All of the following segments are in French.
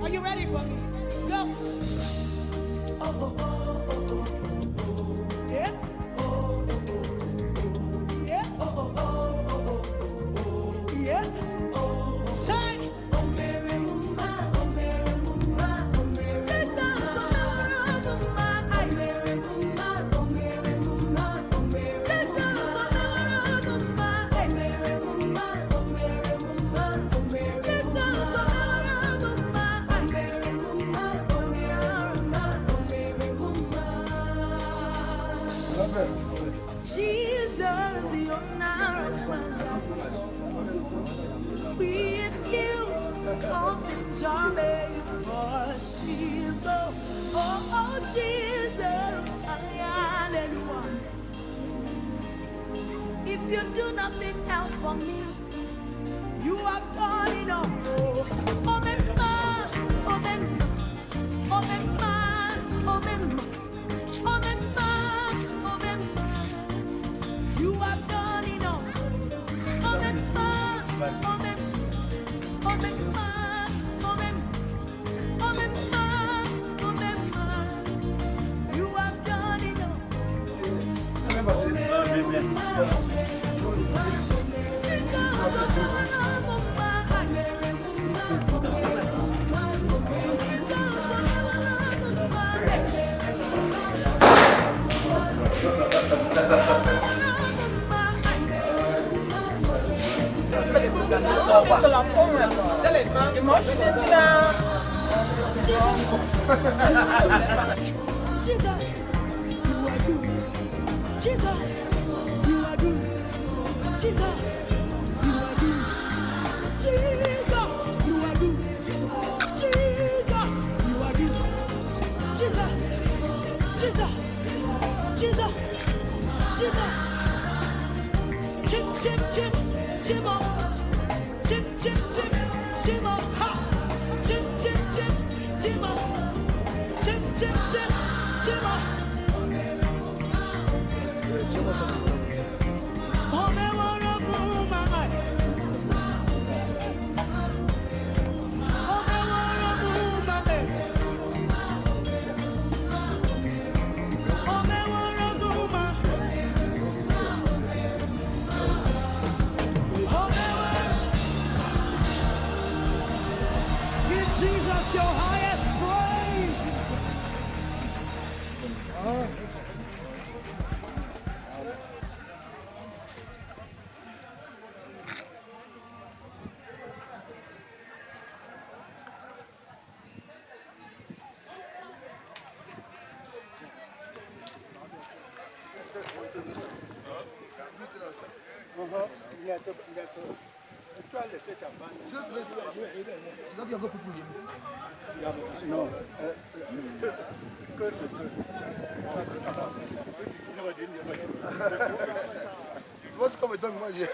Are you ready for me? Go. Oh, oh, oh, oh, oh. Yeah. Yeah. Oh, oh, oh, oh. Yeah. Say. Jesus, the honor of my life. With you, all things are made possible. Oh, Jesus, hallelujah. If you do nothing else for me, you have done enough. Oh, my man, oh, my man, oh, my man, oh, my man. You have done enough. Oh, my man, oh, my, oh, my man, oh, my, oh, my man, oh, my man. You have done enough. Jesus, you are good. Jesus, you are good. Jesus, you are good. Jesus, you are good. Jesus, you are good. Jesus, Jesus, Jesus, Jesus. Chip, chip, chip, chip up. Chip, chip, chip, chip up. Ha! Chip, chip, chip, chip up. Chip, chip, chip, chip up. Oh, me wanna move my mind. Oh, me wanna move my head. Oh, me wanna move my oh, me wanna give Jesus your highest praise. Non. C'est pas comme étant que moi j'ai.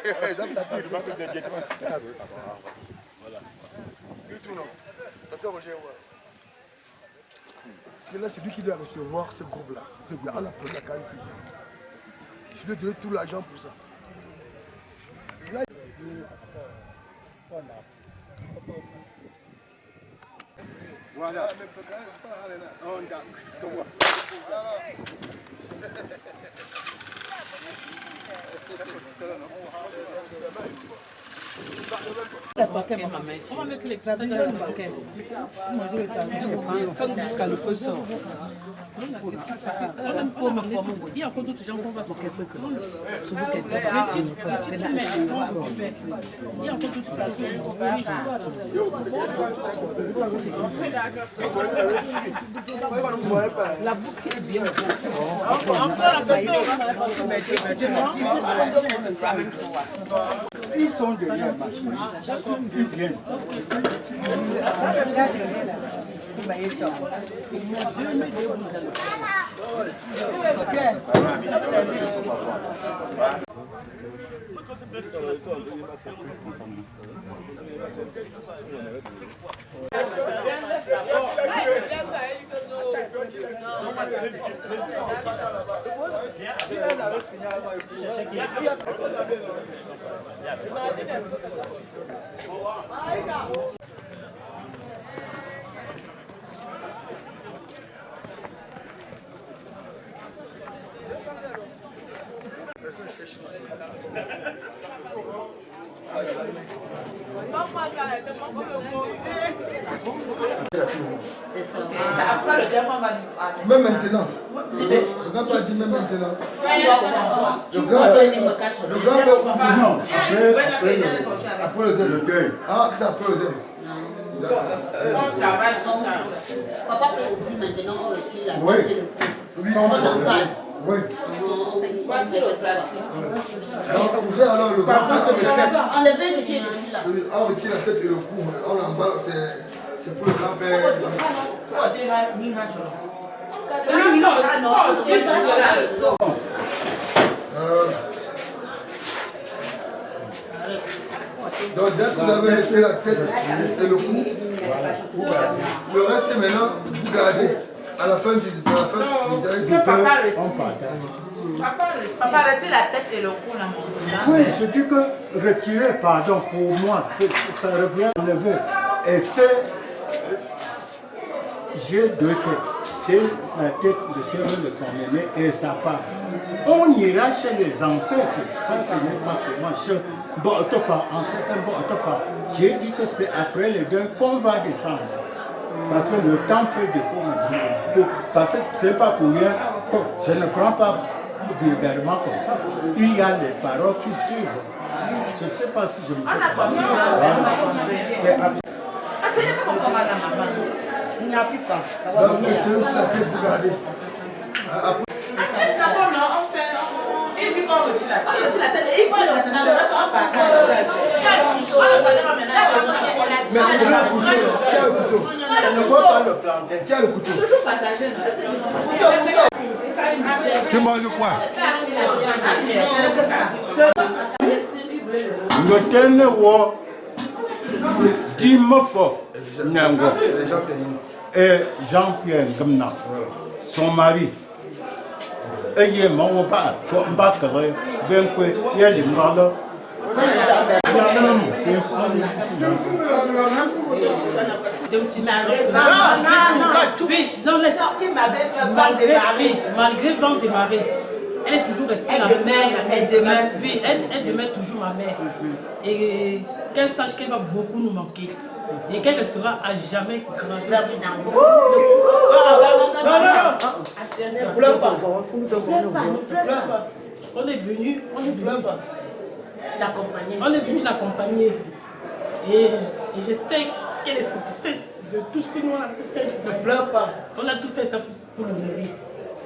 Parce que là, c'est lui qui doit recevoir ce groupe-là. À la première case, c'est ça. Je lui ai donné tout l'argent pour ça. Là, voilà. On va mettre l'extension dans le paquet. Moi, je vais t'amener jusqu'à le feu sort. Il y a encore d'autres gens qu'on va sortir. Il y a encore d'autres personnes. La boucle est bien. Encore la photo. Ils sont derrière ma machine. Ils viennent. Après le diamant, même maintenant. Le grand pas dit même maintenant. Le grand non. Après le deuil. Ah, c'est après le deuil. on travaille sur ça. Papa peut plus maintenant, on retire la Oui. tête et le cou. Sans problème. Oui. Voici le classique. Alors, vous avez alors le grand pas, c'est le Enlevez ce qui est dessus là. on retire la tête et le cou. On emballe, c'est pour le grand-père. Donc dès que vous avez retiré la tête et le cou, le reste maintenant, vous gardez. À la fin du dernier, Papa retire la tête et le cou là. Oui, je dis que retirer, pardon, pour moi, ça revient à enlever. Et c'est. J'ai deux têtes. J'ai la tête de cheveux de son aîné et sa part. On ira chez les ancêtres. Ça, ce n'est pas pour moi. Chez Botofa, ancêtre Botofa. J'ai dit que c'est après les deux qu'on va descendre. Parce que le temps fait défaut maintenant. Parce que ce n'est pas pour rien. Je ne prends pas vulgairement comme ça. Il y a les paroles qui suivent. Je ne sais pas si je me fais. C'est après. Il n'y a plus pas. donc c'est juste la tête, vous gardez. Après, D'abord, non, on fait. Et puis qu'on retire la tête. On retire la tête et puis maintenant, le reste, on part. mais il y a le couteau. On ne voit pas le planter. Qui a le couteau? Toujours partagé, non? Est-ce que Tu manges quoi? Le tenez wo Dimofo Nyango et Jean-Pierre Gamna, son mari. Et il est mort au bar, pour un bac, bien que il y a les morts. Non, laisse. Malgré vents et marées, elle est toujours restée la mère. Elle demeure toujours ma mère. Et qu'elle sache qu'elle va beaucoup nous manquer. Et qu'elle restera à jamais grande. On est venu l'accompagner. Et j'espère qu'elle est satisfaite de tout ce que nous avons fait. Ne pleure pas. On a tout fait ça pour le nourrir.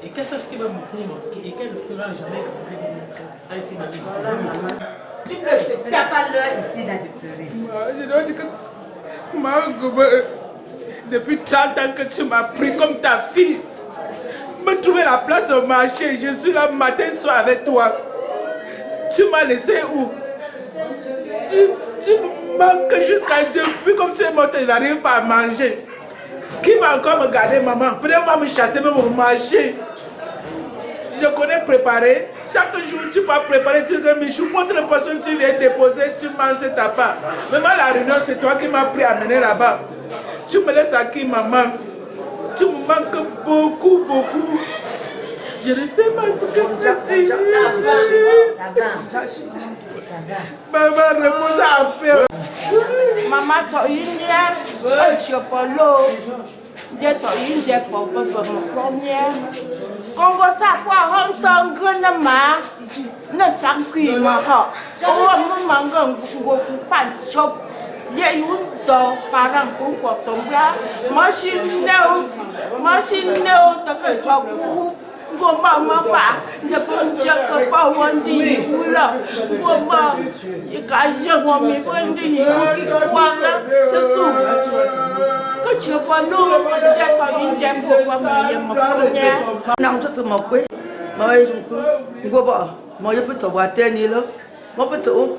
Et qu'elle sache qu'elle va beaucoup nous manquer et qu'elle restera à jamais gravée dans mon cœur. Allez, c'est ma vie. Tu n'as pas l'heure ici là de pleurer. Je dois dire que Magoube, depuis 30 ans que tu m'as pris comme ta fille, me trouver la place au marché, je suis là matin soir avec toi. Tu m'as laissé où? Tu me manques jusqu'à depuis comme tu es morte, je n'arrive pas à manger. Qui va encore me garder, maman? Peut-être va me chasser même au marché. Je connais préparer. Chaque jour, tu vas préparer. Tu dis, Michou, contre le poisson, tu viens déposer, tu manges ta part. Même à la réunion, c'est toi qui m'as pris à mener là-bas. Tu me laisses à qui, maman? Tu me manques beaucoup, beaucoup. Je ne sais pas ce que tu dis. Maman, repose un peu. Maman, tu as une lien. Je suis pas l'eau. Je suis une lien pour me fournir. Congo ça quoi on t'engage ma ne s'encuit ma ha on me mangue go pan chop ye yun do parang pour quoi tomber machine neo ta que chop go ma pa ne peux check pas on dit oula go ma il cache moi mi on dit qui quoi là c'est sous que tu vois nous j'ai pas une j'aime pour moi me fournir Nam cho mo kwe ma ai jung ku ngo ba mo ye put wa te ni lo mo put o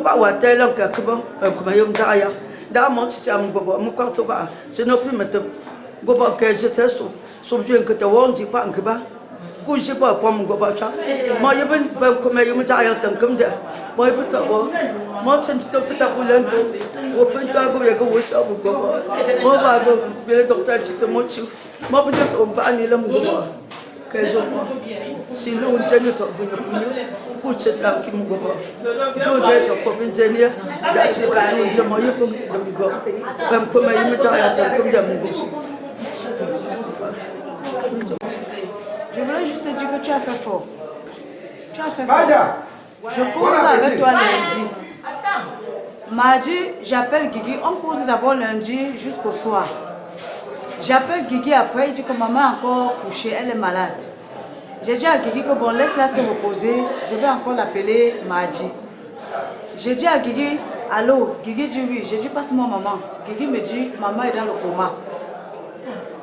ba wa te lo ka ku ba ku ma yum da ya da mo chi cham ngo ba mo ka to ba je no plus mettre ngo ba ke je te so bien que te won ji pa ngo ba ku ji ba pom ngo ba cha mo ye ben ba ku ma yum da ya tan kum de mo ye put o mo chen to ta ku len to wo fen ta go ye go wo cha bu ngo ba mo ba go be docteur chi to mo chi mo put o ba ni lo ngo ba 15 jours. Sinon, on tient notre bonne pour cette âme qui m'a dit. Donc, j'ai été pour une dernière. J'ai été pour une Je voulais juste te dire que tu as fait fort. Tu as fait fort. Je cause avec toi lundi. Mardi, j'appelle Guigui. On cause d'abord lundi jusqu'au soir. J'appelle Guigui après, il dit que maman est encore couchée, elle est malade. J'ai dit à Guigui que bon, laisse-la se reposer, je vais encore l'appeler mardi. J'ai dit à Guigui, allô, Guigui dit oui. J'ai dit passe-moi maman. Guigui me dit, maman est dans le coma.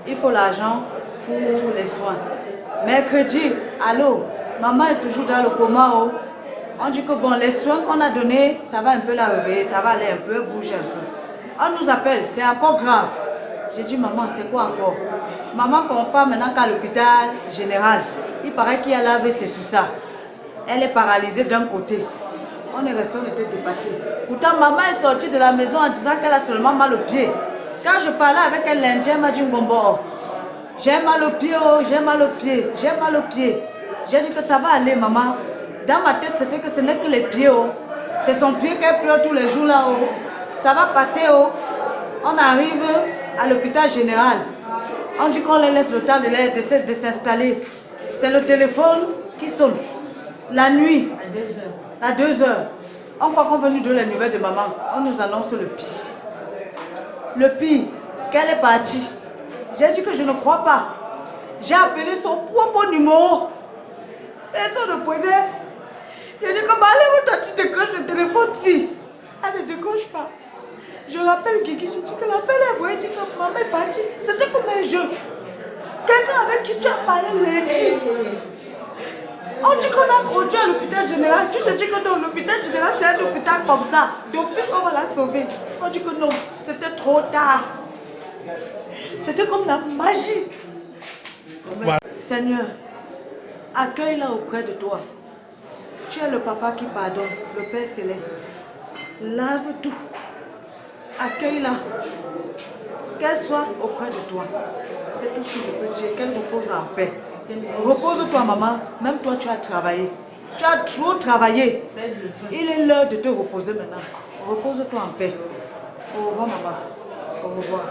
Il faut l'argent pour les soins. Mercredi, allô, maman est toujours dans le coma. Oh. On dit que bon, les soins qu'on a donnés, ça va un peu la réveiller, ça va aller un peu, bouger un peu. On nous appelle, c'est encore grave. J'ai dit, maman, c'est quoi encore? Maman, qu'on part maintenant qu'à l'hôpital général, il paraît qu'il y a l'AVC sur ça. Elle est paralysée d'un côté. On est resté, on était dépassés. Pourtant, maman est sortie de la maison en disant qu'elle a seulement mal au pied. Quand je parlais avec elle lundi, elle m'a dit, Ngombo, j'ai mal au pied, oh, j'ai mal au pied, j'ai mal au pied. J'ai dit que ça va aller, maman. Dans ma tête, c'était que ce n'est que les pieds, oh. C'est son pied qu'elle pleure tous les jours là, oh. Ça va passer, oh. On arrive à l'hôpital général. On dit qu'on les laisse le temps de s'installer. C'est le téléphone qui sonne. La nuit, à 2 heures. On croit qu'on veut nous donner les nouvelles de maman. On nous annonce le pire. Le pire, qu'elle est partie. J'ai dit que je ne crois pas. J'ai appelé son propre numéro. Personne ne prenait. J'ai dit que allez, tu décroches le téléphone si. Elle ne décroche pas. Je rappelle Guigui, je dis que la fille est vraie, dit que maman est partie. C'était comme un jeu. Quelqu'un avec qui tu as parlé lundi. On dit qu'on a conduit à l'hôpital général. Tu te dis que non, l'hôpital général c'est un hôpital comme ça. D'office on va la sauver. On dit que non, c'était trop tard. C'était comme la magie. Ouais. Seigneur, accueille-la auprès de toi. Tu es le papa qui pardonne, le Père Céleste. Lave tout. Accueille-la. Qu'elle soit auprès de toi. C'est tout ce que je peux dire. Qu'elle repose en paix. Repose-toi, maman. Même toi, tu as travaillé. Tu as trop travaillé. Il est l'heure de te reposer maintenant. Repose-toi en paix. Au revoir, maman. Au revoir.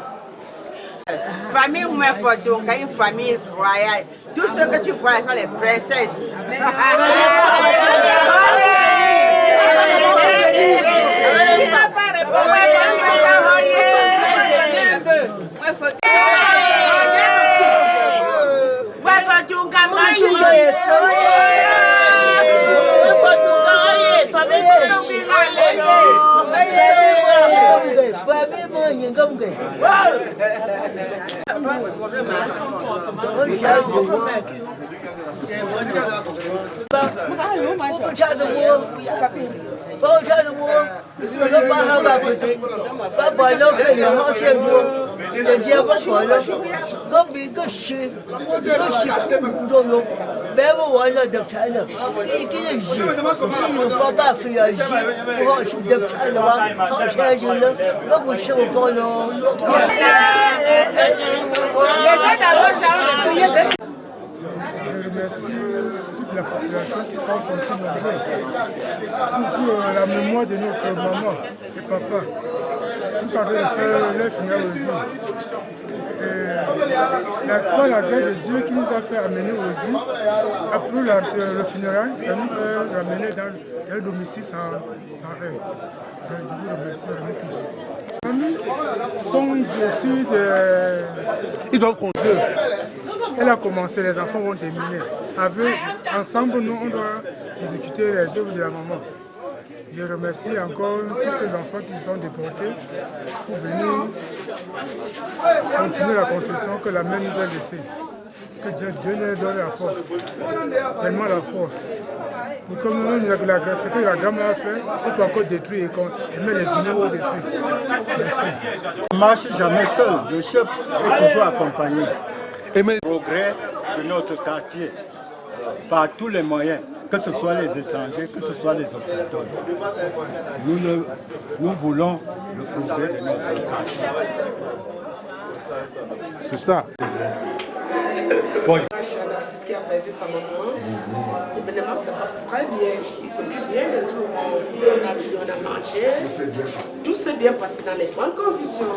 Famille Mouefodou, une famille royale. Tout ce que tu vois sont les princesses. Je remercie toute la population qui sont sentis nombreux pour la mémoire de notre maman et papa. Nous sommes en train de faire leur funérailles aux la guerre des yeux qui nous a fait amener aux yeux, après le funérail, ça nous fait ramener dans le domicile sans aide. Je vous remercie à nous tous. Les familles sont aussi des... Ils doivent conduire. Elle a commencé, les enfants vont terminer. Ensemble, nous, on doit exécuter les œuvres de la maman. Je remercie encore tous ces enfants qui sont déportés pour venir continuer la construction que la mère nous a laissée. Que Dieu nous donne la force, tellement la force. Et comme nous, ce que la gamme a fait, on peut encore détruire et mettre les immeubles au-dessus. Merci. On ne marche jamais seul, le chef est toujours accompagné. Le progrès de notre quartier, par tous les moyens, que ce soit les étrangers, que ce soit les autochtones. Nous voulons le progrès de notre quartier. C'est ça. C'est un artiste qui a perdu sa maman. L'événement se passe très bien. Il s'occupe bien de tout le monde. On a bu, on a mangé. Tout s'est bien passé dans les bonnes conditions.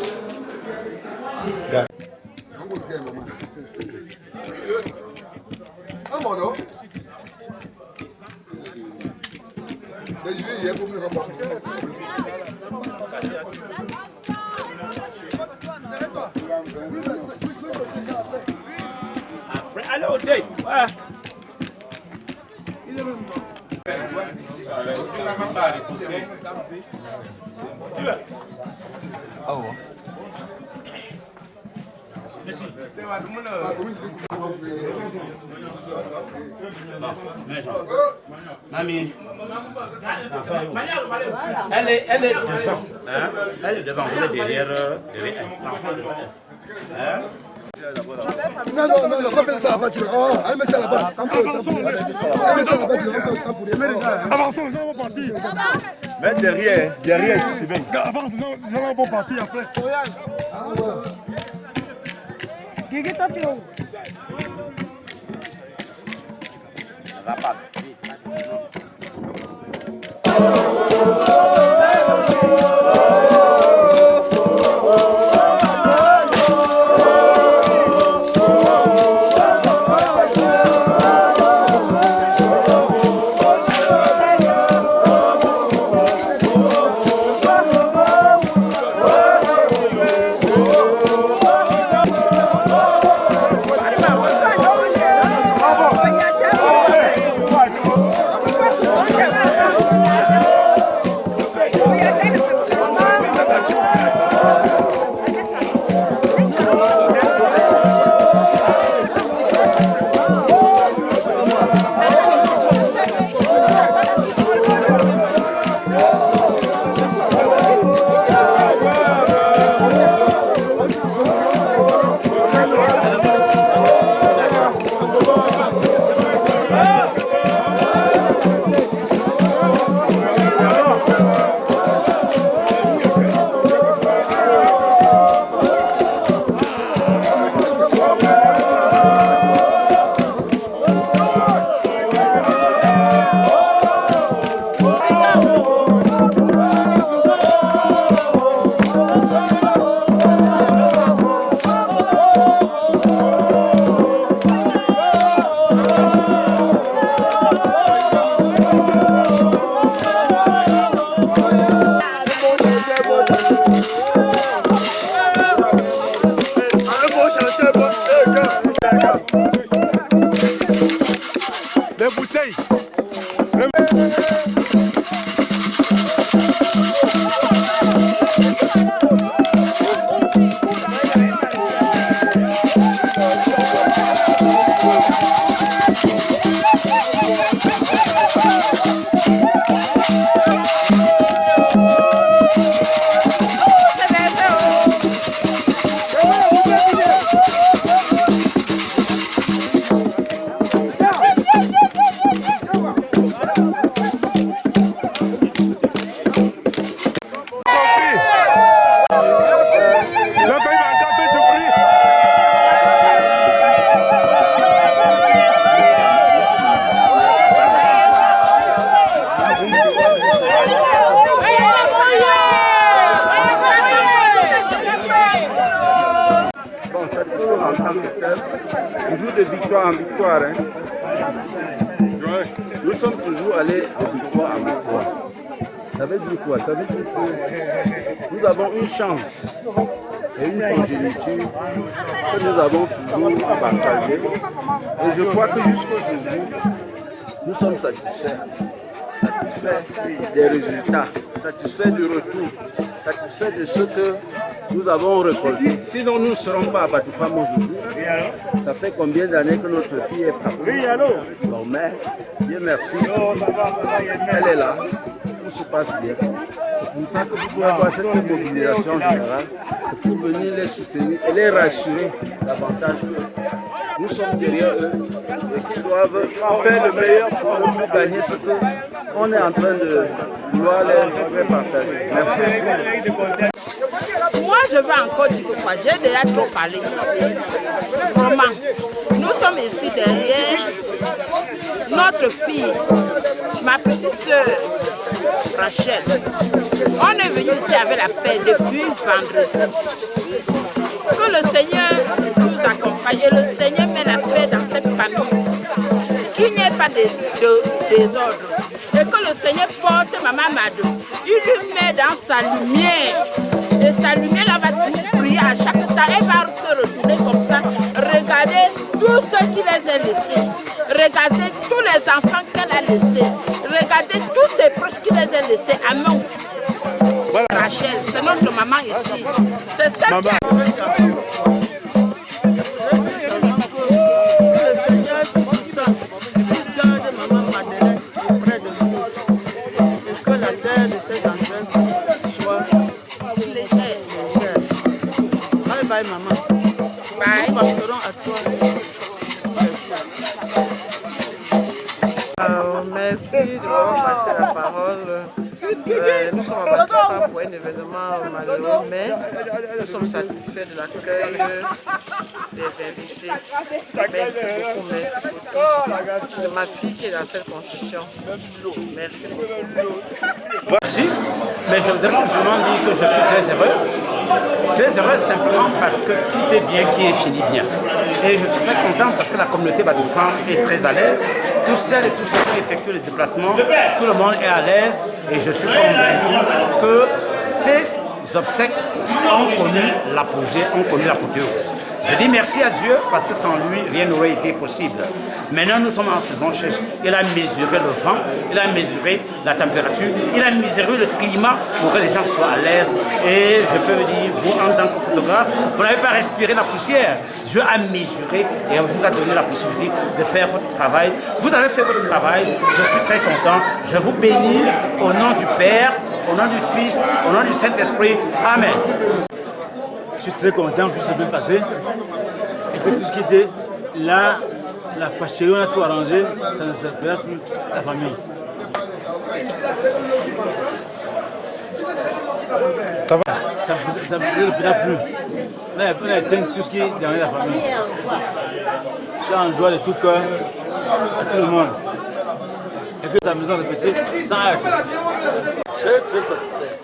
Allez au deuil. Mamie, elle est devant. Hein? Elle est devant, vous êtes derrière l'enfant devant elle. Hein? Non, faut mettre ça là-bas. Allez, mets ça là-bas. Avançons, les gens vont partir. Mais derrière, tu sais bien. Avance, les gens vont partir après. Guigui, toi, tu es où? Ça va pas. Les bouteilles. Toujours de victoire en victoire. Hein. Nous sommes toujours allés de victoire en victoire. Ça veut dire quoi? Ça veut dire que nous avons une chance et une progéniture que nous avons toujours partagée. Et je crois que jusqu'aujourd'hui, nous sommes satisfaits. Satisfaits des résultats, satisfaits du retour, satisfaits de ce que nous avons récolté. Sinon, nous ne serons pas à Batoufam aujourd'hui. Ça fait combien d'années que notre fille est partie? Oui, allô? Bon, mais Dieu merci, elle est là, tout se passe bien. C'est pour ça que vous pouvez avoir cette mobilisation générale, pour venir les soutenir et les rassurer davantage que nous sommes derrière eux et qu'ils doivent faire le meilleur pour gagner ce qu'on est en train de vouloir les partager. Merci. Moi, je vais en Côte d'Ivoire. J'ai déjà trop parlé. Vraiment. ici derrière, notre fille, ma petite soeur Rachel. On est venu ici avec la paix depuis vendredi. Que le Seigneur nous accompagne et le Seigneur met la paix dans cette famille. Qu'il n'y ait pas de désordre. Et que le Seigneur porte Maman Madou. Il lui met dans sa lumière. Et sa lumière là va toujours briller à chaque temps. Elle va se retourner comme ça. Regardez tous ceux qui les a laissés. Regardez tous les enfants qu'elle a laissés. Regardez tous ces proches qui les a laissés. Amen. Voilà. Rachel, c'est notre maman ici. C'est ça qui a... Bye maman. Bye. Nous passerons à toi. Merci de m'avoir passé la parole. Nous sommes à Batofa pour un événement malheureux, mais nous sommes satisfaits de l'accueil des invités. Merci beaucoup, merci pour tout. C'est ma fille qui est dans cette construction. Merci beaucoup. Merci, mais je voudrais simplement dire que je suis très heureux. Très heureux simplement parce que tout est bien qui est fini bien. Et je suis très content parce que la communauté Batofa est très à l'aise. Tous celles et tous ceux qui effectuent les déplacements, tout le monde est à l'aise et je suis convaincu que ces obsèques ont connu l'apogée, ont connu l'apothéose. Je dis merci à Dieu parce que sans lui, rien n'aurait été possible. Maintenant, nous sommes en saison sèche. Il a mesuré le vent, il a mesuré la température, il a mesuré le climat pour que les gens soient à l'aise. Et je peux vous dire, vous, en tant que photographe, vous n'avez pas respiré la poussière. Dieu a mesuré et vous a donné la possibilité de faire votre travail. Vous avez fait votre travail. Je suis très content. Je vous bénis au nom du Père, au nom du Fils, au nom du Saint-Esprit. Amen. Je suis très content que ça bien passé et que tout ce qui était là, la fâcherie, on a tout arrangé, ça ne s'appellera plus la famille. Ça va? Ça ne s'appellera plus. On a éteint tout ce qui est dans la famille. Je suis en joie de tout cœur à tout le monde. Et que sa maison de petit, sans hâte. Je suis très satisfait.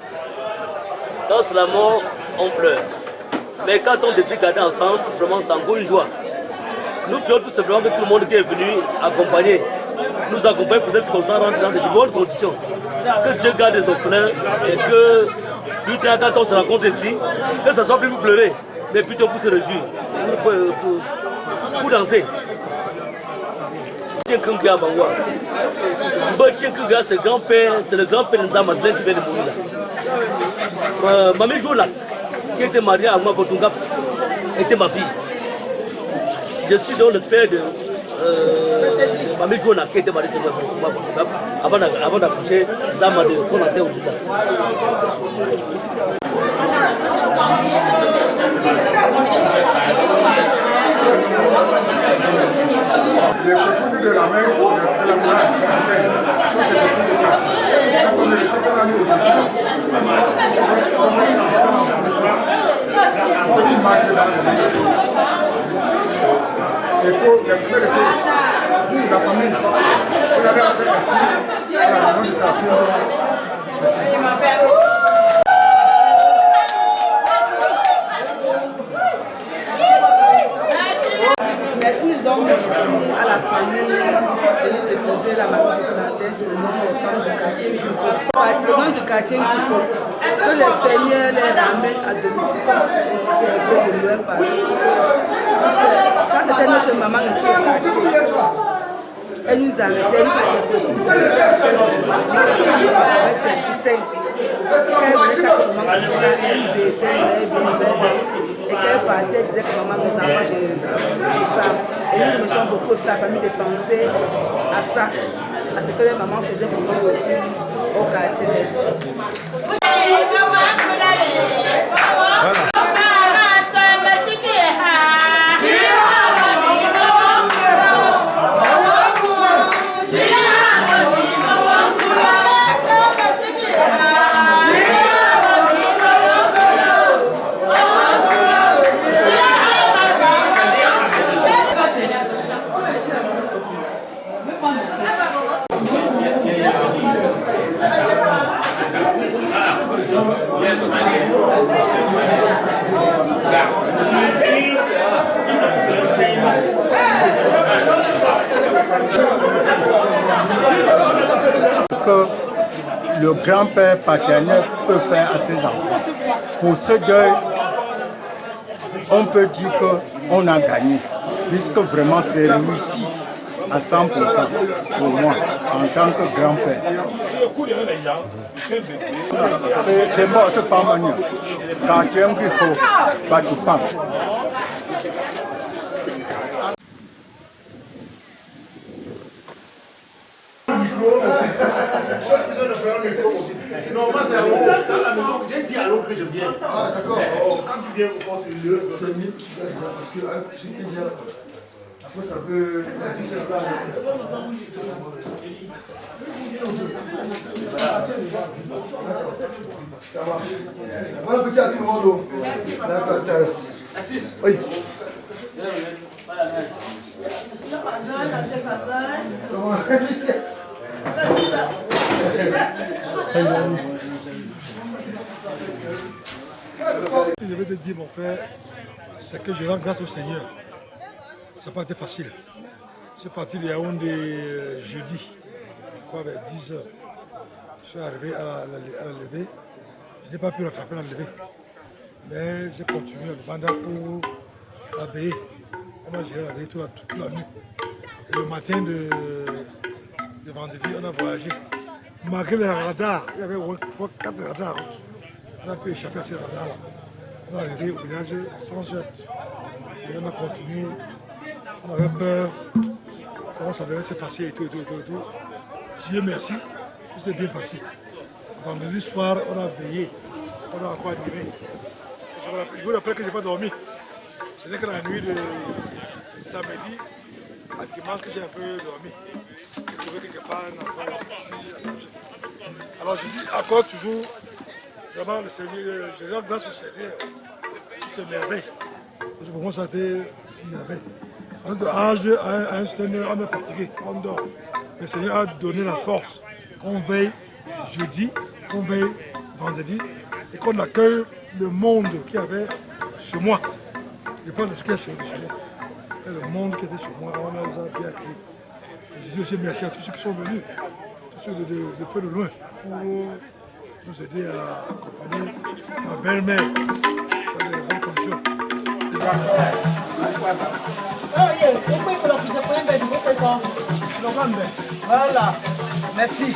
Quand c'est la mort, on pleure. Mais quand on décide de garder ensemble, vraiment, c'est encore une joie. Nous prions tout simplement que tout le monde qui est venu accompagner, nous accompagne pour cette circonstance rentre dans de bonnes conditions. Que Dieu garde les orphelins et que plus tard, quand on se rencontre ici, que ce soit plus pour pleurer, mais plutôt pour se réjouir, pour danser. C'est grand-père, c'est le grand-père de Madeleine qui vient de mourir là. Mamie Joula, qui était mariée à moi, Fotungap, était ma fille. Je suis donc le père de Mamie Joula, qui était mariée à moi, Fotungap, avant d'accoucher Zama de Konate au Juda. Les proposés de la main, de la morale, sont ces proposés de parti. Quand on est resté qu'on a mis aujourd'hui, on peut marcher dans le monde. Il faut, la première chose, vous, la famille, vous avez fait esprit à la réunion du quartier. Merci, nous avons ici à la famille de nous déposer la maman de Plantes au nom du quartier Kifo. Au nom du quartier Kifo, que le Seigneur les ramène à domicile comme si c'était un peu de loin par ça, c'était notre maman ici au quartier. Elle nous arrêtait, nous nous arrêtait avec ses poussins. Quand elle venait chaque moment, elle baissait très bien. Et quand elle partait, elle disait que maman, mes enfants, je pars. Et nous remercions beaucoup aussi la famille de penser à ça, à ce que les mamans faisaient pour nous aussi au quartier. Merci. le grand-père paternel peut faire à ses enfants. Pour ce deuil, on peut dire qu'on a gagné, puisque vraiment c'est réussi à 100% pour moi, en tant que grand-père. C'est bon, tu pas manier. Quand tu aimes qu'il faut, pas tu pas. Sinon, moi, c'est à la maison. J'ai dit à l'autre que je viens. Ah, d'accord. Quand tu viens, on porte le premier qui va dire. Parce que je sais déjà. Après, ça peut. Ça marche. Voilà, petit à tout le monde. D'accord, ciao. Assis. Oui. Comment? Je vais te dire, mon frère, c'est que je rends grâce au Seigneur. Ça n'a pas été facile. Je suis parti de Yaoundé jeudi, je crois vers 10 h. Je suis arrivé à la levée. Je n'ai pas pu rattraper la levée. Mais j'ai continué le mandat pour la veille. On a géré la veille toute la nuit. Et le matin de vendredi, on a voyagé. Malgré les radars, il y avait 3-4 radars en route. On a pu échapper à ces radars-là. On est arrivé au village sans heurts. Et on a continué. On avait peur. Comment ça devait se passer et tout. Dieu merci, tout s'est bien passé. Vendredi soir, on a veillé. On a encore admiré. Je vous rappelle que je n'ai pas dormi. Ce n'est que la nuit de samedi à dimanche que j'ai un peu dormi. J'ai trouvé quelque part un endroit où je suis allongé. Alors je dis encore toujours, vraiment le Seigneur, je rends grâce au Seigneur, toutes ces merveilles. Parce que pour moi ça a été une merveille. À un certain heure, on est fatigué, on dort. Mais le Seigneur a donné la force qu'on veille jeudi, qu'on veille vendredi et qu'on accueille le monde qui avait chez moi. Je parle de ce qu'il y a chez moi. Et le monde qui était chez moi, on les a bien accueillis. Et je dis aussi merci à tous ceux qui sont venus, tous ceux de peu de loin, pour nous aider à accompagner ma belle-mère dans les bonnes conditions. Voilà, merci.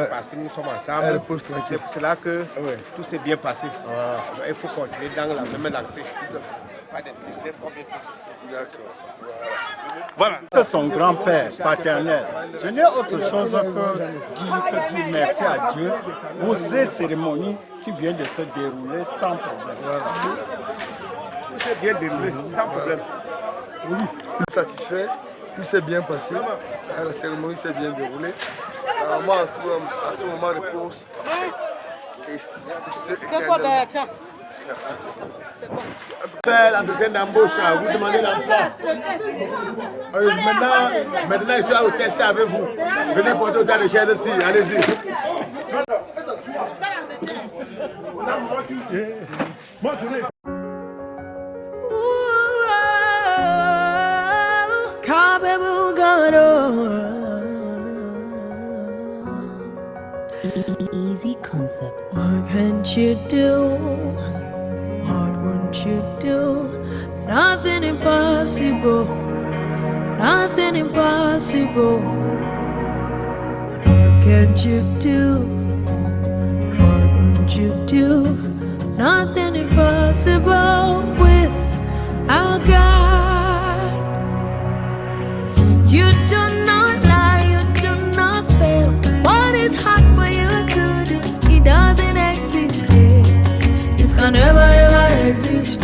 Parce que nous sommes ensemble, c'est pour cela que tout s'est bien passé. Alors, il faut continuer dans la même lancée. Voilà. Son grand-père paternel, je n'ai autre chose que dire merci à Dieu pour ces cérémonies qui viennent de se dérouler sans problème. Tout s'est bien déroulé sans problème. Satisfait, tout s'est bien passé, la cérémonie s'est bien déroulée. Moi, à ce moment, repose. C'est quoi, tiens. Merci. L'entretien d'embauche, vous demandez l'emploi. Maintenant, je suis à vous tester avec vous. Venez porter autant de chaises ici, allez-y. Easy concepts. What can't you do? What won't you do? Nothing impossible. Nothing impossible. What can't you do? What won't you do? Nothing impossible with our God. You do not lie, you do not fail. What is hard for you to do? It doesn't exist yet. It can never ever exist.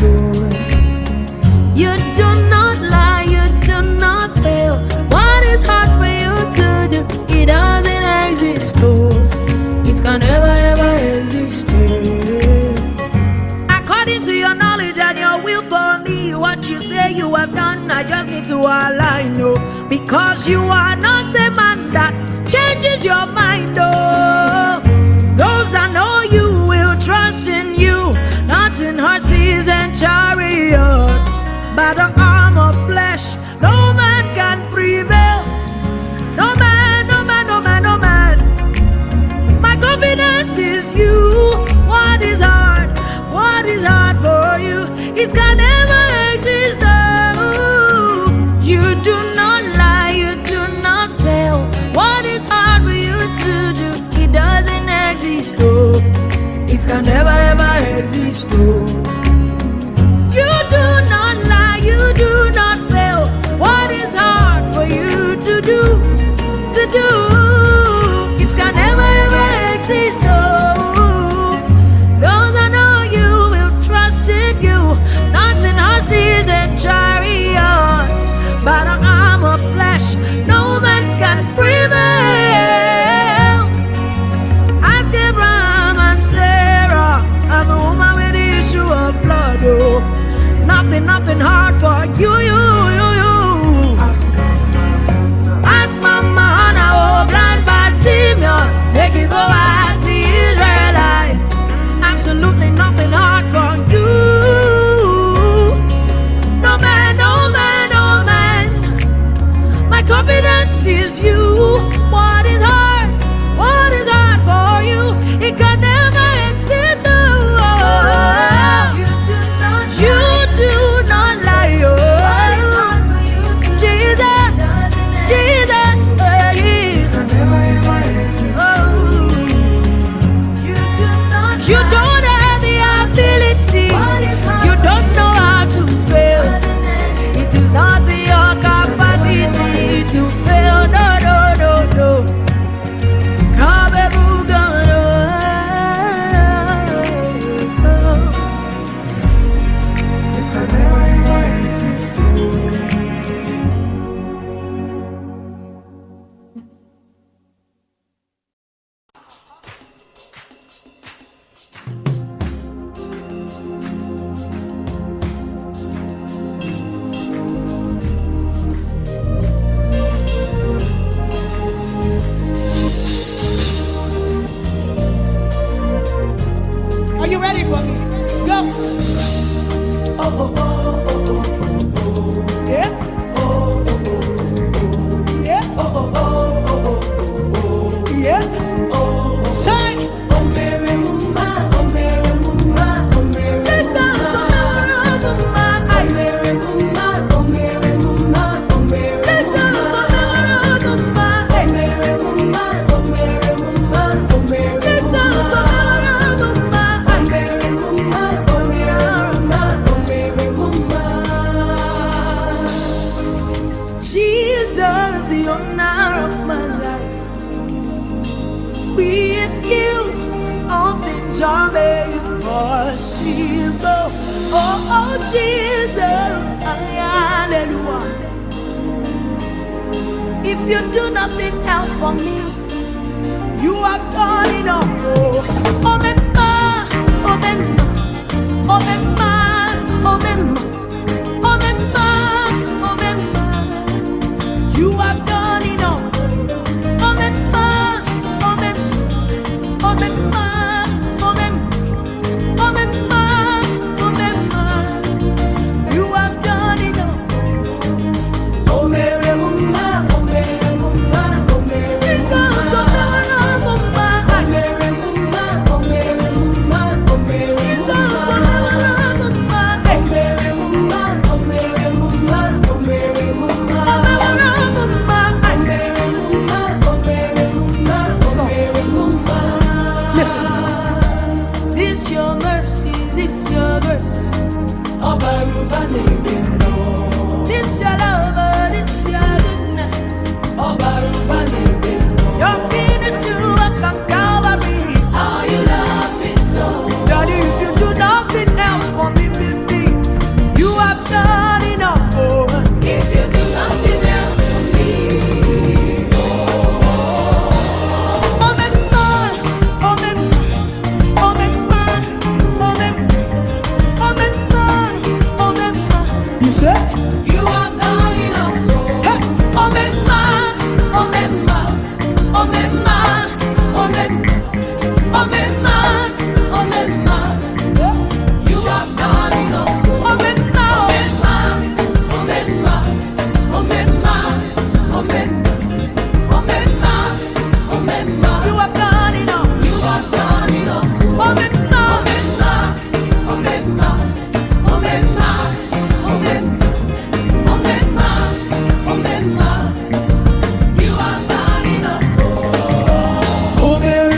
You do not lie, you do not fail. What is hard for you to do? It doesn't exist. It can never ever exist. According to your knowledge and your will for me, what you say you have done, I just need to align, no. Because you are not a man that changes your mind, oh. Those that know you will trust in you, not in horses and chariots. By the arm of flesh, no man can prevail. No man, no man, no man, no man. My confidence is you. What is hard? What is hard for you? It can never exist. Oh, you do not lie, you do not fail. What is hard for you to do? It doesn't exist. Oh, it can never ever exist. Oh, you do not lie, you do not fail. What is hard for you to do? To do? It can never ever exist. Oh, those I know you will trust in you, not in horses and chariots. By the arm of flesh, no man can prevail. Ask Abraham and Sarah, I'm a woman with the issue of blood. Oh, nothing hard for you. Ask Mama Hannah, oh, blind Bartimaeus, make you go as the Israelites. Absolutely nothing hard for you. No man, no man, no man. My confidence is you. What is hard? What is hard for you? It can never exist. Oh, you do not lie. Oh, Jesus, Jesus, you don't have the ability. You don't know how to fail. It is not in your capacity to fail. No, no, no, no. It can never ever exist. Are you ready for me? Go. Oh, oh, oh, oh, oh. Yeah. Oh, oh, oh. Yeah. Oh, oh, oh, oh, oh. Yeah. Oh, say. Oh, Mary Mumba, oh, Mary Mumba, oh, Mary Mumba. Jesus, oh, Mary Mumba. Oh, Mary Mumba, oh, Mary Mumba, oh, Mary Mumba. Jesus, oh, Mary Mumba. Oh, Mary Mumba, oh, Mary Mumba, oh, Mary Mumba. Jesus, oh, Mary Mumba. Jesus, the owner of my life. With you, all things are made possible. Oh, Jesus, hallelujah. If you do nothing else for me, you have done enough. Oh, mema, oh, mema, oh, mema, oh, mema, oh, mema, oh, mema. You have done enough. Oh, mema, oh, mema, oh, mema, oh, mema, oh, mema, oh, mema. You have done enough. Oh, mema, oh, mema, oh, mema, oh, mema. Jesus, oh, mema, oh, mema. This your mercy, this your grace. This your love, this your goodness. Your finished work on Calvary. How you love me so. Daddy, if you do nothing else for me, you have done enough. Oh. If you do nothing else for me, oh, man, oh, man, oh, man, oh, man, oh, man, oh, man. You say? You have done enough. Hey. Oh, man, oh, man, oh, man, oh, man. Oh, man, oh, man, you have done enough. Oh, man, oh, man, oh, man, oh, man, oh, man, oh, man, oh, man, you have done enough. You have done enough. Oh, man, oh, man, oh, man, oh, man, oh, man, oh, man, oh, man, you have done enough. Oh, man,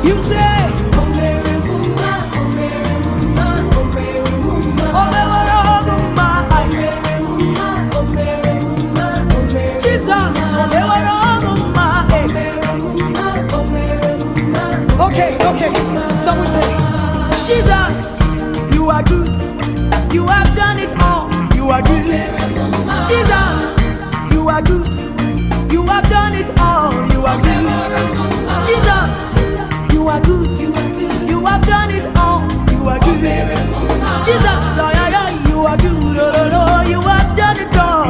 you say, Jesus, okay, so we say, Jesus, you are good, you have done it all, you are good. Jesus, you are good, you have done it all, you are good. Jesus, you are good, you have done it all, you are good. Jesus, oh, yeah, yeah, you are good, oh, you have done it all.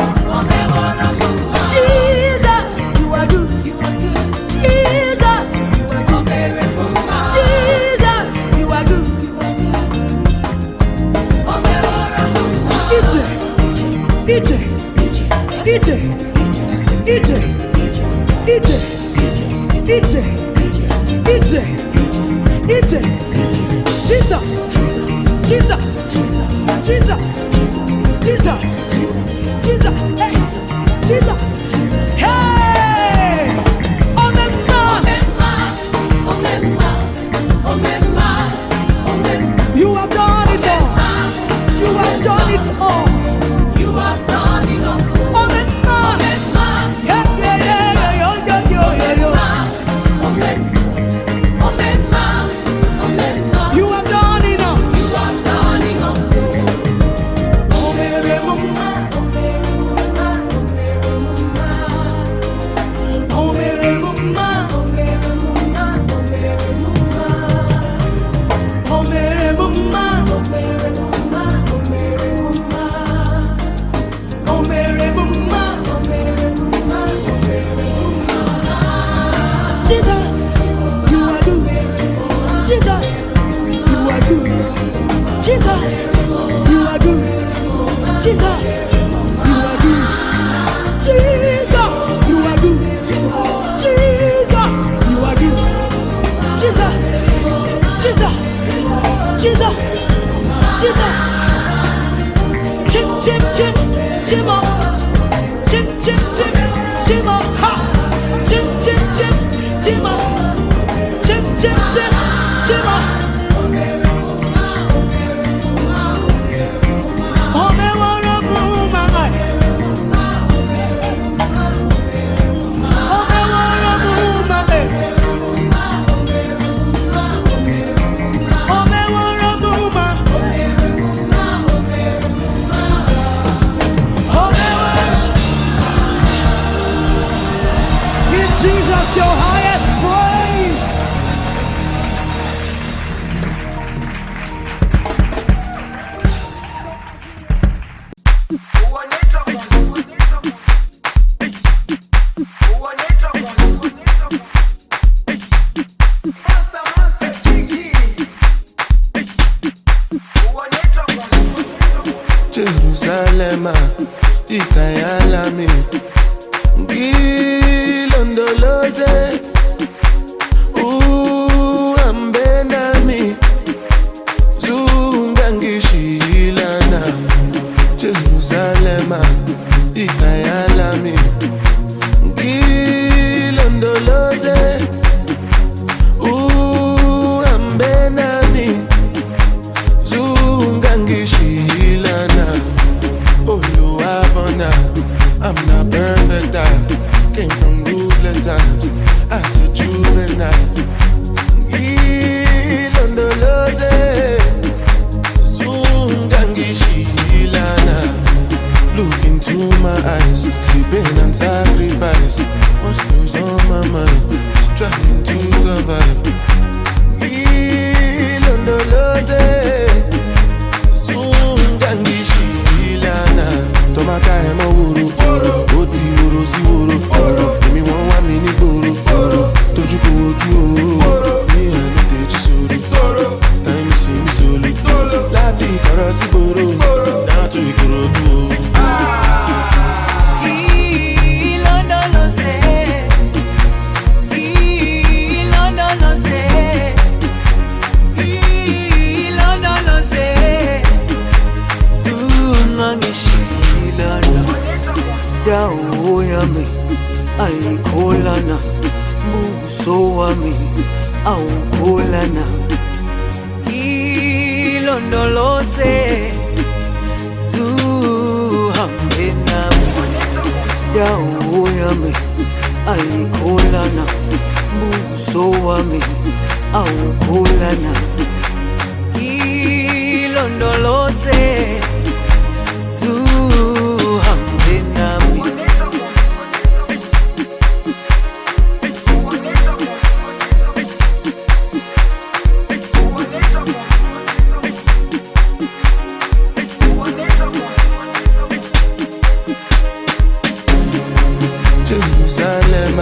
Jesus, you are good. Jesus, you are good. Jesus, you are good. Jesus, Jesus, Jesus, Jesus, Jesus, hey, Jesus, hey, oh, you have done it all, you have done it all, you have done it all, oh, yeah, yeah, yeah, yeah, yeah, yeah, yeah, yeah. You have done enough. You have done enough. Oh, baby, oh, baby, oh, baby, Jesus, you are good. Jesus, you are good. Jesus, you are good. Jesus, you are good. Jesus, you are good. Jesus, you are good. Jesus, Jesus, Jesus, Jesus. Chim, chim, chim, chim up. Chim, chim, chim, chim up. Ha. Chim, chim, chim, chim up. Chim, chim, chim, chim up. Oh, me wanna move my life. Oh, me wanna move my life. mi ngilondoloze uhambe nami zungangishilana Jerusalema ikhaya lami ngilondoloze uhambe nami zungangishilana Oluwabona I'm not perfect, I came from ruthless times as a juvenile ngilondoloze zungangishilana Look into my eyes, see pain and sacrifice. What's goes on my mind? Trying to survive. Ilondoloze, zungangishilana. Tomaka ema wuru, oti wuru si wuru. Emi won wa mi ni buru, toju ko oju o. Mi anu teju sori, time si mi soli. Lati ikoro si boro, now to Ikorodu. Dawo yami ayikholana buso wami awukholana ilondoloze zuhambe nami dawo yami ayikholana buso wami awukholana ilondoloze zuhambe nami Jerusalem,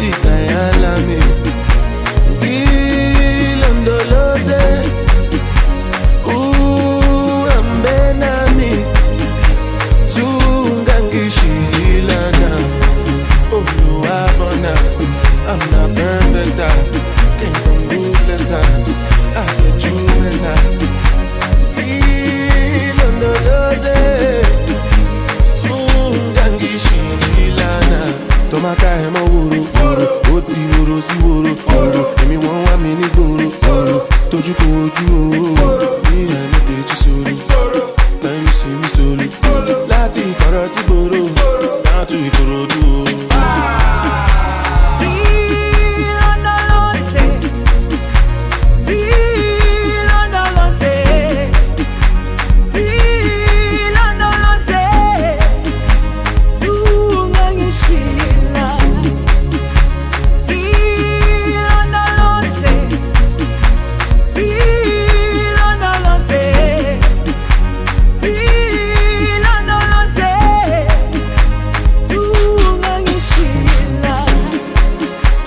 ikhaya lami ilondoloze uhambe nami zungangishilana Oluwabona I'm not perfect, I came from ruthless times as a juvenile ilondoloze zungangishilana Tomaka ema wuru, oti wuru si wuru. Emi won wa mi ni buru, toju ko oju o. Mi anu teju sori, time si mi soli. Lati ikoro si boro, now to Ikorodu o.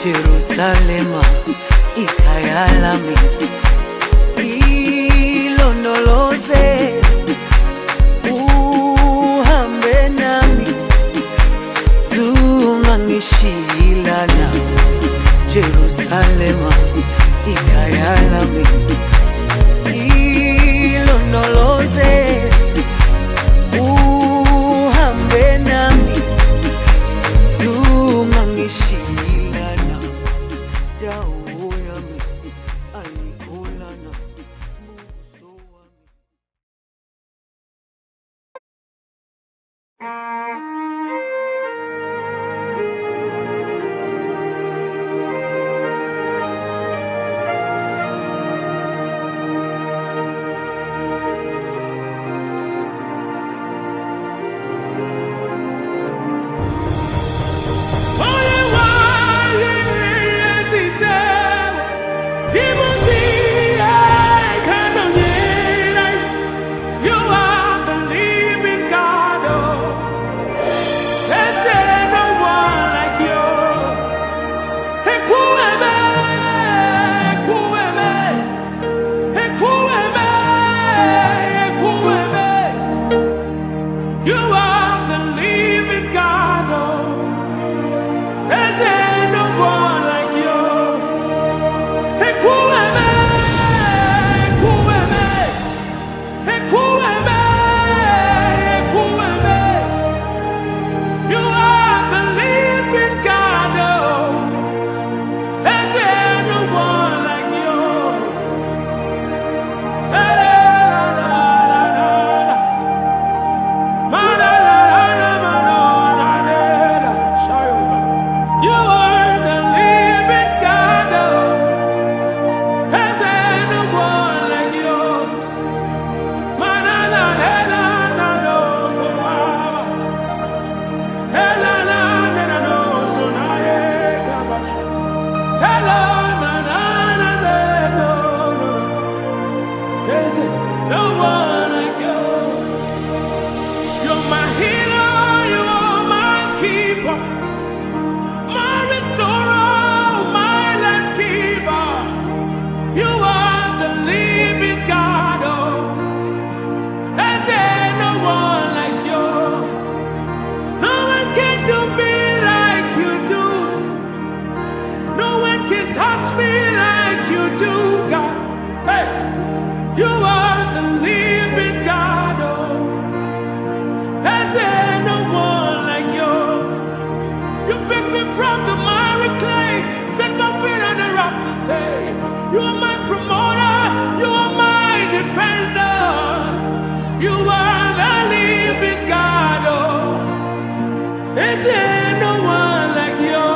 Jerusalema ikhaya lami ilondoloze uhambe nami zungangishilana Jerusalema ikhaya lami ilondoloze uhambe nami zungangishilana dawo yami ayikholana buso wami me like you do, God. Hey, you are the living God. Oh, and there's no one like you. You picked me from the miry clay, set my feet on the rock to stay. You are my promoter, you are my defender. You are the living God. Oh, and there's no one like you.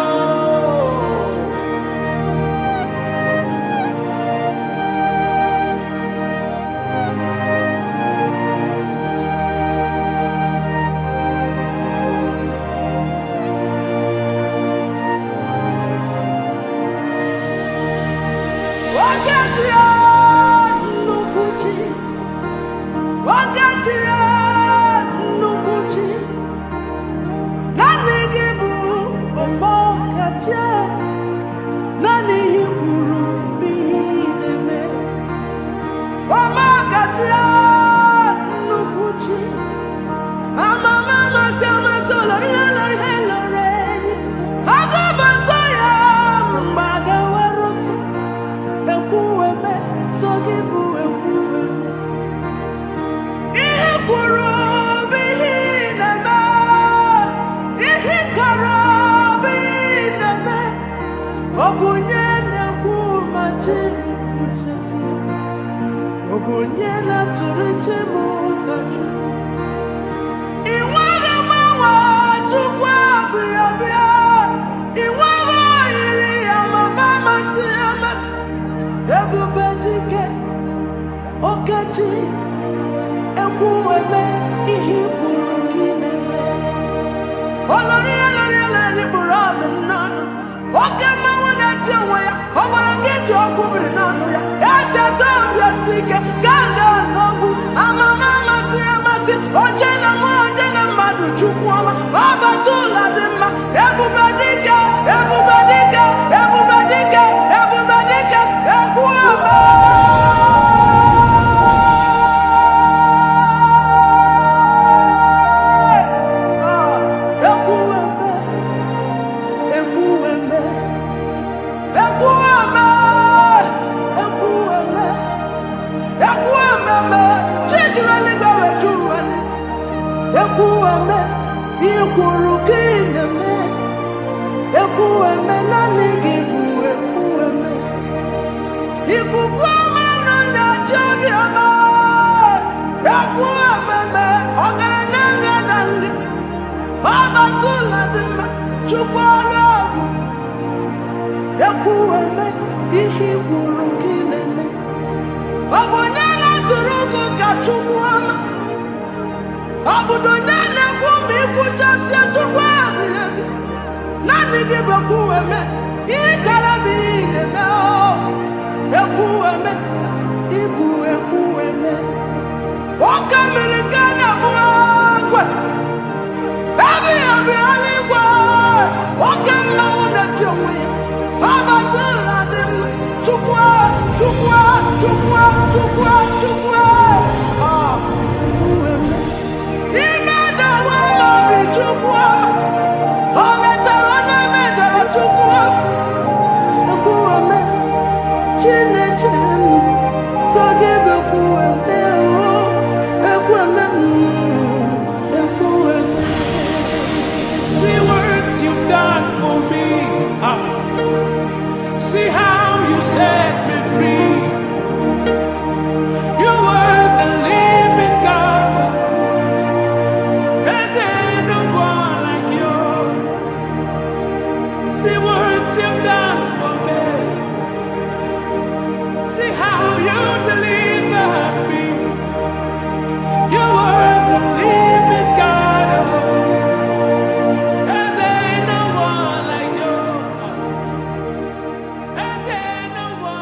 No one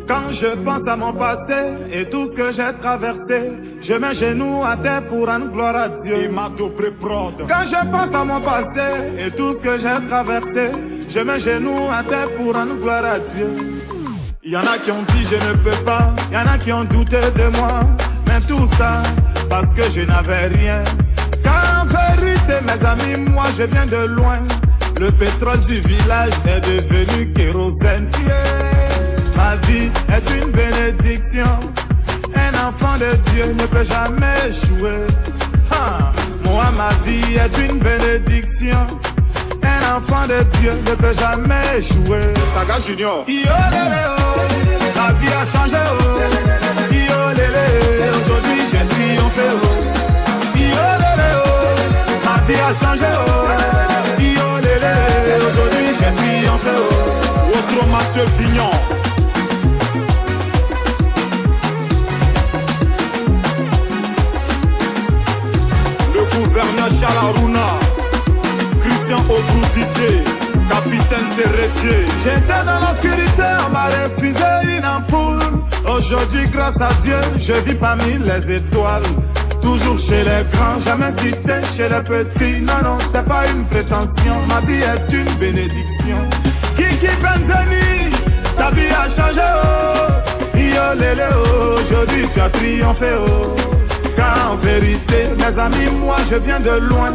Quand je pense à mon passé et tout ce que j'ai traversé, je mets genoux à terre pour rendre gloire à Dieu. Quand je pense à mon passé et tout ce que j'ai traversé, je mets genoux à terre pour rendre gloire à Dieu. Il y en a qui ont dit je ne peux pas, il y en a qui ont douté de moi, mais tout ça parce que je n'avais rien. Car en vérité mes amis, moi je viens de loin. Le pétrole du village est devenu kérosène. Ma vie est une bénédiction. Un enfant de Dieu ne peut jamais échouer. Moi, ma vie est une bénédiction. Un enfant de Dieu ne peut jamais échouer. Saga Junior. La vie a changé. Aujourd'hui j'ai triomphé. Ma vie a changé. Aujourd'hui j'ai triomphé. Autre Mathieu Vignon. Gouverneur Chalarouna, Christian Ogroudité, capitaine Terretier. J'étais dans l'obscurité, on m'a refusé une ampoule. Aujourd'hui, grâce à Dieu, je vis parmi les étoiles. Toujours chez les grands, jamais quitté chez les petits. Non, non, c'est pas une prétention, ma vie est une bénédiction. Kiki Benzeni, ta vie a changé, oh. Yo lélé, oh. Aujourd'hui, tu as triomphé, oh. Car en vérité, mes amis, moi je viens de loin.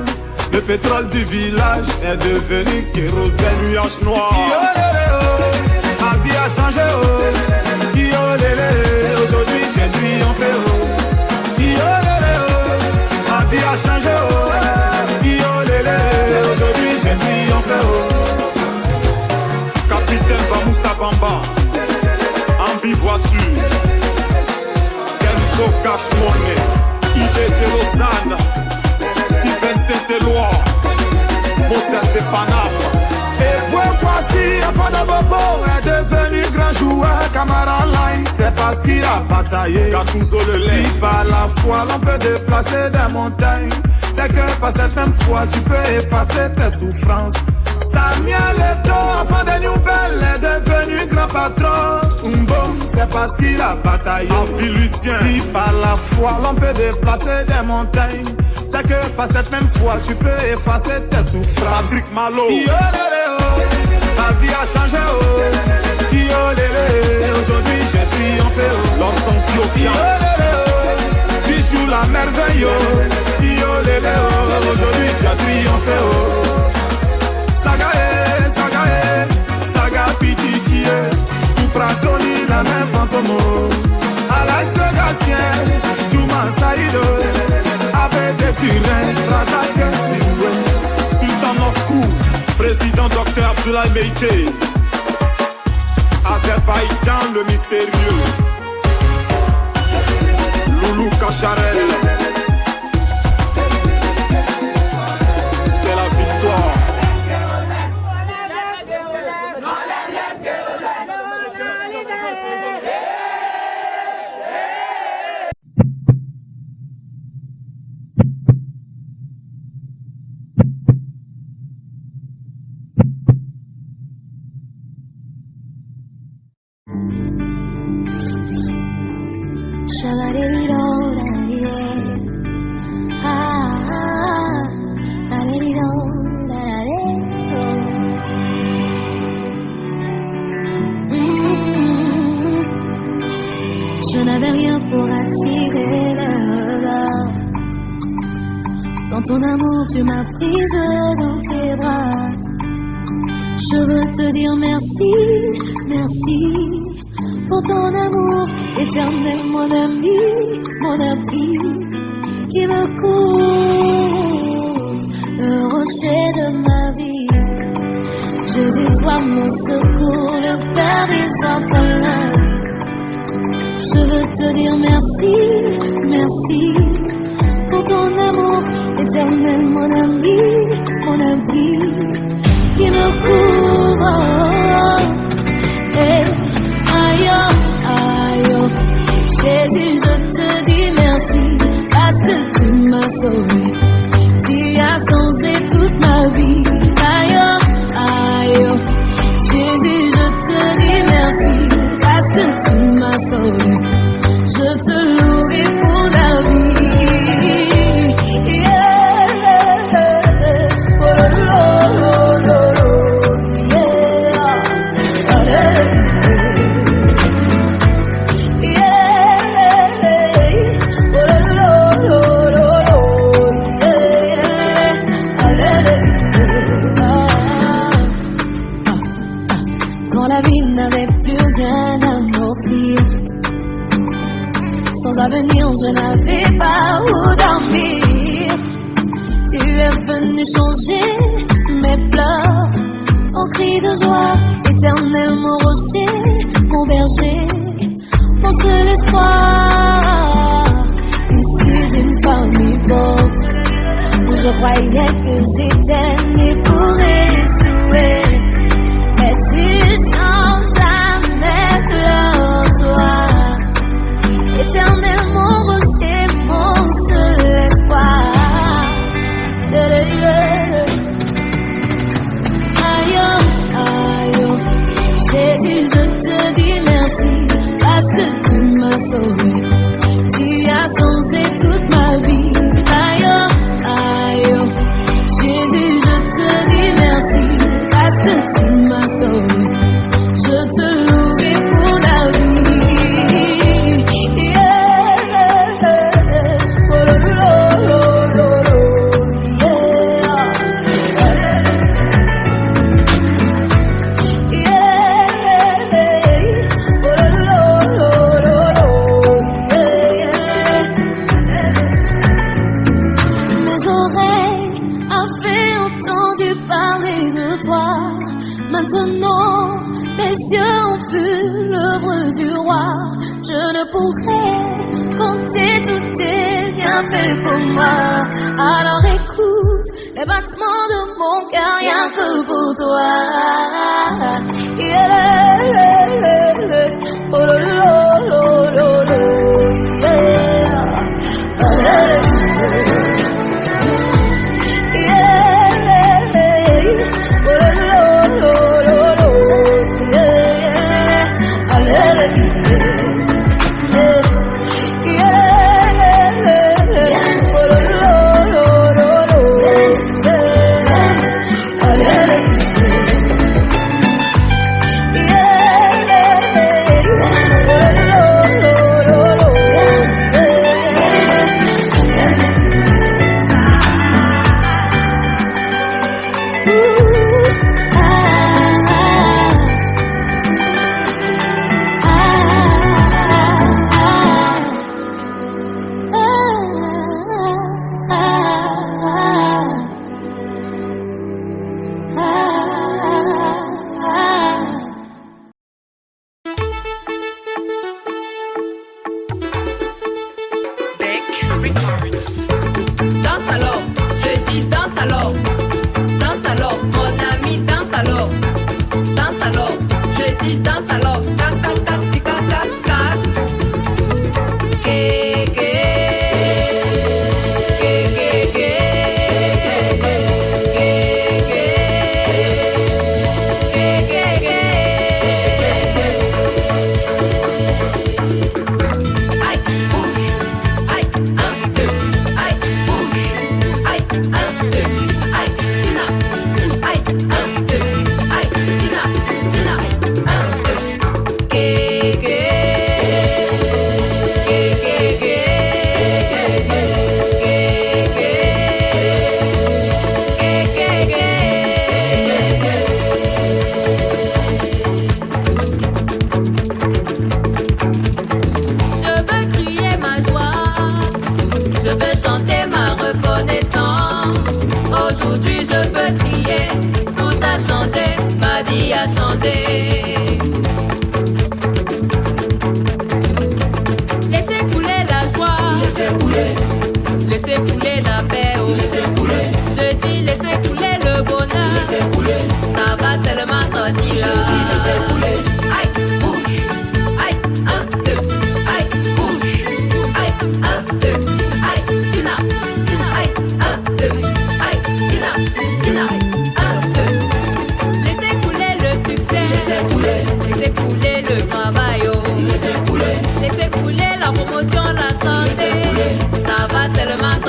Le pétrole du village est devenu kérosène. Nuage noire. Ma vie a changé. Aujourd'hui j'ai triomphé. Ma vie a changé. Aujourd'hui j'ai triomphé. Capitaine Bamoussa Bamba, Ambi voiture, Kenzo Cash Money. Il est Lausanne, Steven Tétélois, Moteur de Panama. Et voici, Aponabobo est devenu grand joueur, camarade line, c'est parce qu'il a bataillé. Gatouzo le lait, si par la foi l'on peut déplacer des montagnes, c'est que par certaines fois tu peux effacer tes souffrances. Samuel Eto'o, avant des nouvelles, est devenu grand patron. Umbo, c'est parce qu'il a bataillé. Amphilucien, si par la foi l'on peut déplacer des montagnes, c'est que par cette même foi tu peux effacer tes souffrances. Patrick Malo, ma vie a changé. Aujourd'hui j'ai triomphé. L'ensemble Tiopian, Bijou la merveille. Aujourd'hui tu as triomphé. Saga Pichichie, tout pratoni la même fantôme. À la Gatien, tout Mansaïdo, avec des purins, Ratake, Sultan Norkou, président Dr Abdoulaye Meïté, Azerbaïdjan le mystérieux, Loulou Kacharel, c'est la victoire. Je n'avais rien pour attirer le regard. Dans ton amour, tu m'as prise dans tes bras. Je veux te dire merci, merci pour ton amour éternel, mon ami, qui me couvre, le rocher de ma vie. Jésus, toi mon secours, le Père des orphelins. Je veux te dire merci, merci pour ton amour éternel, mon ami, qui me couvre. Aïe, aïe, Jésus, je te dis merci parce que tu m'as sauvé. Tu as changé toute ma vie. Aïe, aïe, Jésus. te dis merci parce que tu m'as sauvé. Je te louerai pour la vie. Yeah, oh, lo, lo, lo, lo, yeah. Quand la vie n'avait plus rien à m'offrir, sans avenir je n'avais pas où dormir, tu es venu changer mes pleurs en cris de joie. Éternel mon rocher, mon berger, mon seul espoir. Issu d'une famille pauvre, je croyais que j'étais né pour échouer, mais tu changes jamais leur joie. Éternel mon rocher, mon seul espoir. Aïe, aïe, Jésus, je te dis merci parce que tu m'as sauvé. Tu as changé toute ma vie. Aïe, aïe, Jésus, je te dis merci parce que tu m'as sauvé. Je te louerai pour la vie. Yeah, oh, lo, lo, lo, lo, yeah. Maintenant, mes yeux ont vu l'œuvre du roi. Je ne pourrai compter tous tes bienfaits pour moi. Alors écoute les battements de mon cœur, rien que pour toi. Yeah, oh, lo, lo, lo, lo, yeah. Danse alors, je dis danse alors. Danse alors, mon ami, danse alors. Danse alors, je dis danse alors. Tac, tac, tac, tika, tac, tac. Ké, ké. Ké, ké, ké. Ké, ké. Ké, ké, ké. Aïe, bouge. Aïe, 1, 2. Aïe, bouge. Aïe, 1, 2. Aïe, Tina. Aïe, 1, 2. Aïe, Tina. Tina. 1, 2. Ké, ké. Ké, ké, ké. Ké, ké. Ké, ké, ké. Je veux crier ma joie, je veux chanter ma reconnaissance. Aujourd'hui je veux crier, tout a changé, ma vie a changé. Laissez couler la joie, laissez couler la paix, oh. Je dis laissez couler le bonheur, ça va seulement sortir. Aïe, bouge, aïe, 1, 2, aïe, bouge, aïe, 1, 2, aïe, Tina, Tina, aïe, 1, 2, aïe, Tina, Tina, 1, 2. Laissez couler le succès, laissez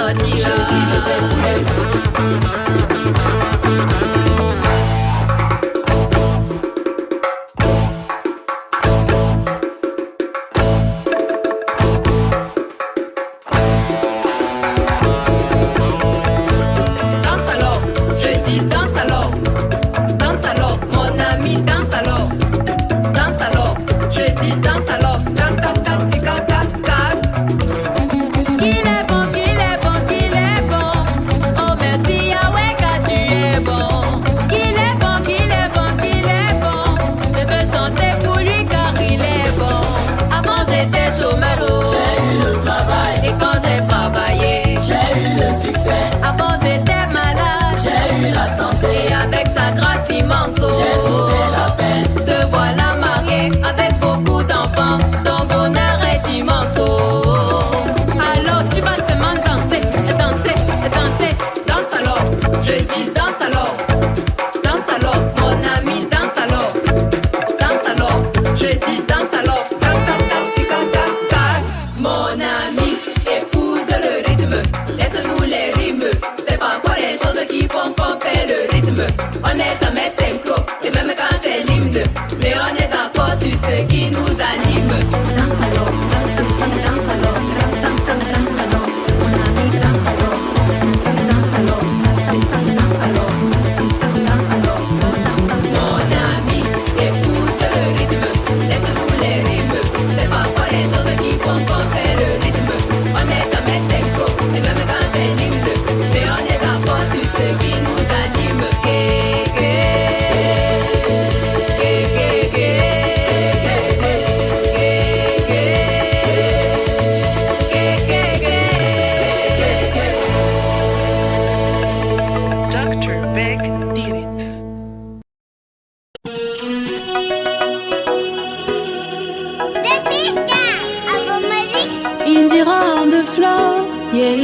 sortira. Danse alors, je dis danse alors. Danse alors, mon ami, danse alors. Danse alors, je dis danse alors. Tac, tac, tac, tic, tac, tac, tac. Qu'il est bon, qu'il est bon, qu'il est bon. Oh merci Yahweh car tu es bon. Qu'il est bon, qu'il est bon, qu'il est bon. Je veux chanter pour lui car il est bon. Avant j'étais chômeur, j'ai eu le travail. Et quand j'ai travaillé, j'ai eu le succès. Avant j'étais malade, j'ai eu la santé. Et avec sa grâce immense, j'ai trouvé la paix. Te voilà marié avec beaucoup d'enfants, ton bonheur est immense. Alors tu vas seulement danser, danser, danser, danse alors. Je dis danse alors, mon ami danse alors, danse alors. Je dis danse alors, tac tac tac, tic tac tac. Mon ami épouse le rythme, laisse-nous les rimes. C'est parfois les choses qui font qu'on perd le rythme. On n'est jamais synchro, c'est même quand c'est l'hymne. Mais on est d'accord sur ce qui nous anime. Danse alors, danse alors, danse alors, mon ami danse alors, danse alors, danse alors, danse alors. Mon ami épouse le rythme, laisse-nous les rimes. C'est parfois les choses qui font qu'on perd le rythme. On n'est jamais synchro, et même quand c'est l'hymne. Mais on est d'accord sur ce qui nous anime. Dr. Beck did it. Indira de fleurs, yeah,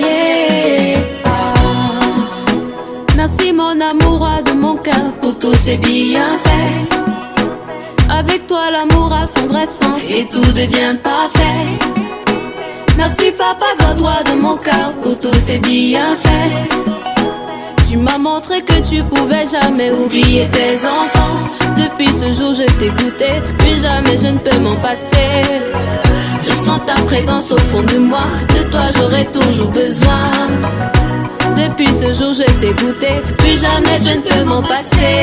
yeah. Ah. Merci mon amour de mon cœur pour tous ces bienfaits. Avec toi l'amour a son vrai sens et tout devient parfait. Merci papa God, roi de mon cœur pour tous ces bienfaits. Tu m'as montré que tu pouvais jamais oublier tes enfants. Depuis ce jour je t'ai goûté, plus jamais je ne peux m'en passer. Je sens ta présence au fond de moi, de toi j'aurai toujours besoin. Depuis ce jour je t'ai goûté, plus jamais je ne peux m'en passer.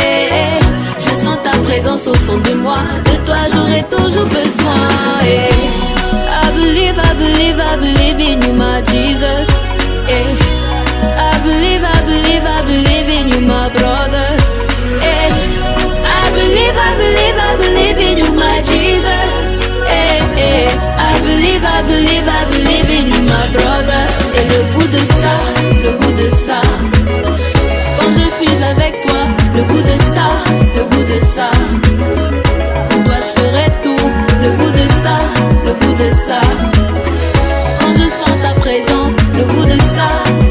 Je sens ta présence au fond de moi, de toi j'aurai toujours besoin. I believe, I believe, I believe in you my Jesus. I believe, I believe, I believe in you my brother. I believe, I believe, I believe in you my Jesus. I believe, I believe, I believe in you my brother. Et le goût de ça, le goût de ça. Quand je suis avec toi, le goût de ça, le goût de ça. Pour toi je ferai tout, le goût de ça, le goût de ça. Quand je sens ta présence, le goût de ça,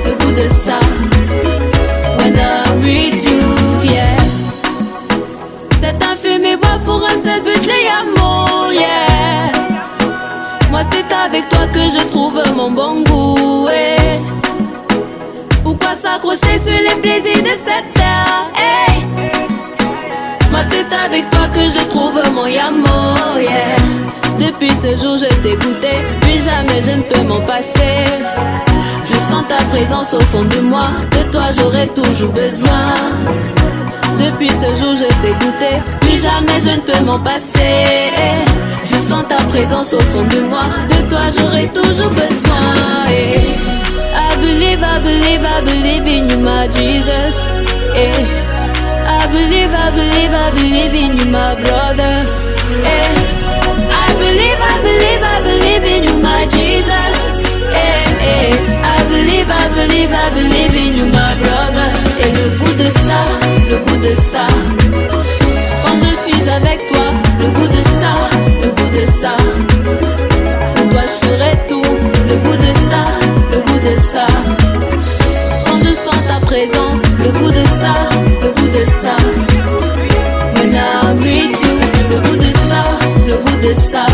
le goût de ça. When I'm with you, yeah. C'est un fumier-bois pour un seul but, les amours, yeah. Moi c'est avec toi que je trouve mon bon goût, yeah. Pourquoi s'accrocher sur les plaisirs de cette terre, hey. Moi c'est avec toi que je trouve mon amour, yeah. Depuis ce jour je t'ai goûté, plus jamais je ne peux m'en passer. Je sens ta présence au fond de moi, de toi j'aurai toujours besoin. Depuis ce jour je t'ai goûté, plus jamais je ne peux m'en passer. Je sens ta présence au fond de moi, de toi j'aurai toujours besoin. I believe, I believe, I believe in you my Jesus. I believe, I believe, I believe in you my brother. I believe, I believe, I believe in you my Jesus. I believe, I believe, I believe in you my brother. Et le goût de ça, le goût de ça. Quand je suis avec toi, le goût de ça, le goût de ça. Pour toi je ferai tout, le goût de ça, le goût de ça. Quand je sens ta présence, le goût de ça, le goût de ça. When I'm with you, le goût de ça, le goût de ça.